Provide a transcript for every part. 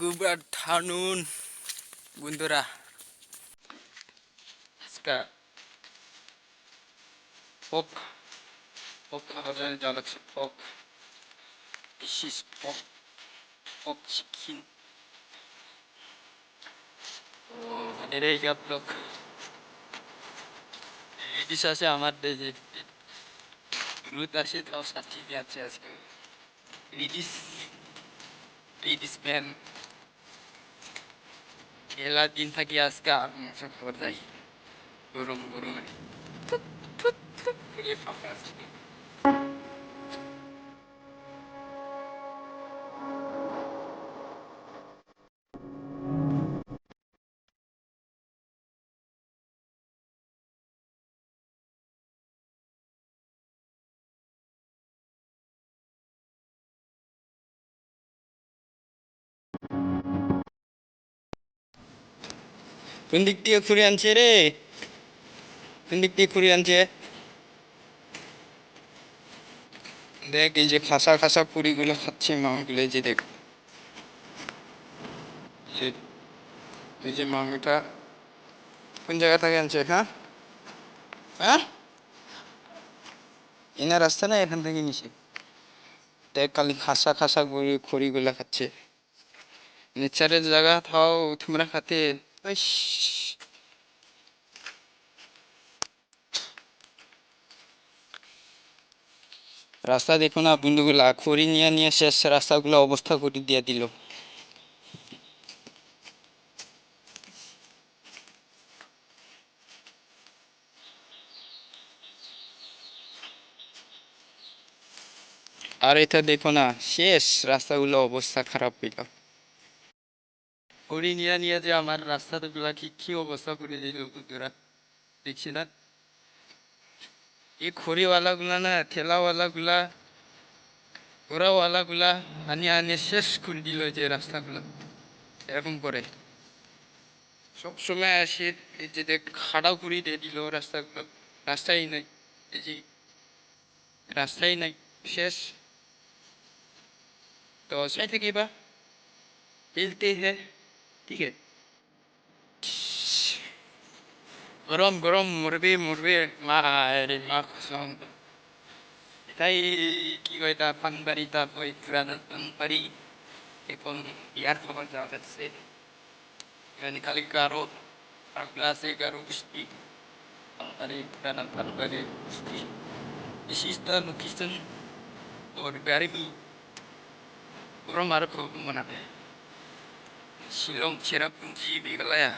Good afternoon, Bundura. Ska pork, pork harusnya jalan pork. This is pork chicken. Ini dia pork. Ini saya amat deh. Luta sih tahu satu biasa. Ladies man. Ela din thaki aska করতাই গরম গরম ये फाफा কোন দিক দিয়ে ঘুরে আনছে রে কোন দিক দিয়ে ঘুরে আনছে দেখ এই যে খাসা খাসা পুরিগুলো খাচ্ছে মামাগুলো যে দেখ এই যে মামাটা কোন জায়গা থেকে আনছে হ্যাঁ হ্যাঁ এনা রাস্তা না এখান থেকে নিছে দেখ খালি খাসা খাসা খড়িগুলো খাচ্ছে নেচারের জায়গা থাও তোমরা খাতে রাস্তা দেখো না বন্ধুগুলা খড়ি নিয়ে নিয়ে শেষ রাস্তাগুলো অবস্থা করে দিয়ে দিল আর এটা দেখো না শেষ রাস্তাগুলো অবস্থা খারাপ হইল খড়ি নিয়ে নিয়ে যে আমার রাস্তাগুলা কি অবস্থা করে দিল বন্ধুরা দেখছি না এই খড়িওয়ালা গুলা না ঠেলাওয়ালা গুলা ঘোড়াওয়ালা গুলা আনিয়ে আনিয়ে শেষ করে দিল যে রাস্তাগুলো এরকম করে সবসময় আসে এই যে খাড়া করে দিয়ে দিল রাস্তাগুলো রাস্তাই নাই এই যে রাস্তাই নাই শেষ তো সেই থেকে বা চলতে হ্যাঁ ঠিক আছে গরম গরম মরবে মা কসম এটাই কি কয় তা পানবাড়ি তা ওই পুরানো পানবাড়ি এখন ইয়ার খবর যাওয়া যাচ্ছে এখানে খালি কারো ক্লাসে কারো বৃষ্টি পানবাড়ি পুরানো পানবাড়ি বৃষ্টি This is the location or very গরম আর খুব মনে শিলং চেরাপুঞ্জি মেঘালয়া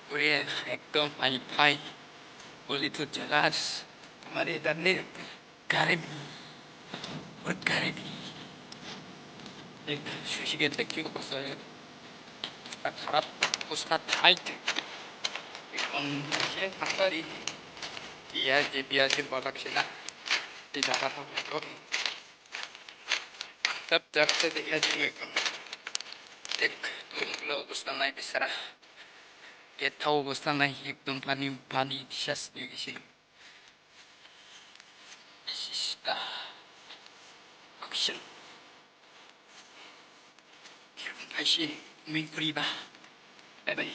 করে একদম হাই বলি তো জাগাস আমার এখানে গাড়ি সুশিকে কি অবস্থা খারাপ অবস্থা টাইট এখন হাতারি পেঁয়াজের বলাচ্ছে না এই জায়গাটা সব জায়গাতে দেখে দেখ অবস্থা নাই বেচারা কোথাও অবস্থা নাই একদম পানি শেষ হয়ে গেছে Aishi, mình free ba. Bye bye.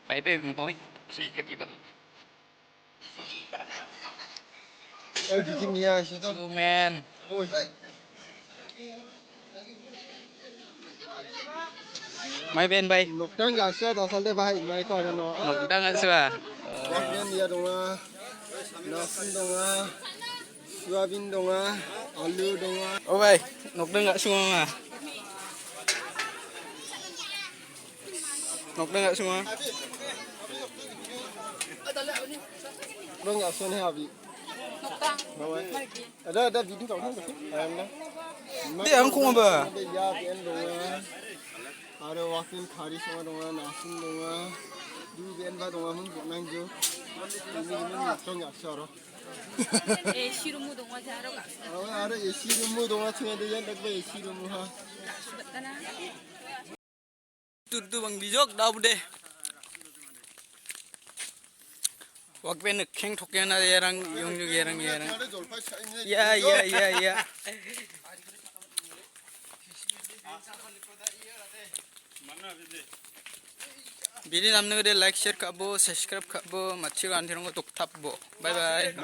Bye bye, boy. See you again. Oh man. Mai bên bay. Nokdang gak sih, asal deh bahaya, mereka ada no. Nokdang gak sih ah? Waktunya dia dong nasi dong soyabin dong alu dong Oh bay, nokdang gak semua mah? Nokdang gak semua? Nokdang gak sih nih abi. Ada video kau kan? Ada. Dia angkung apa? Ada ya, biar dong ada wakin kari sama dong nasi dong dulu biar bah dong mun bonang jo. Ini nokdang gak sih aro. 시루무 동화 자러 갔어. ada sirumu dong cuma dia yang tak sirumu ha. Sebetana. Tu bang bijok dah bude. Waktu ni keng thoknya na yerang yung yerang. Ya. 미리 남는 거를 라이크 쉐어 카보, 서브스크라이브 카보, 마치고 안 되는 거 독탑보. 바이바이.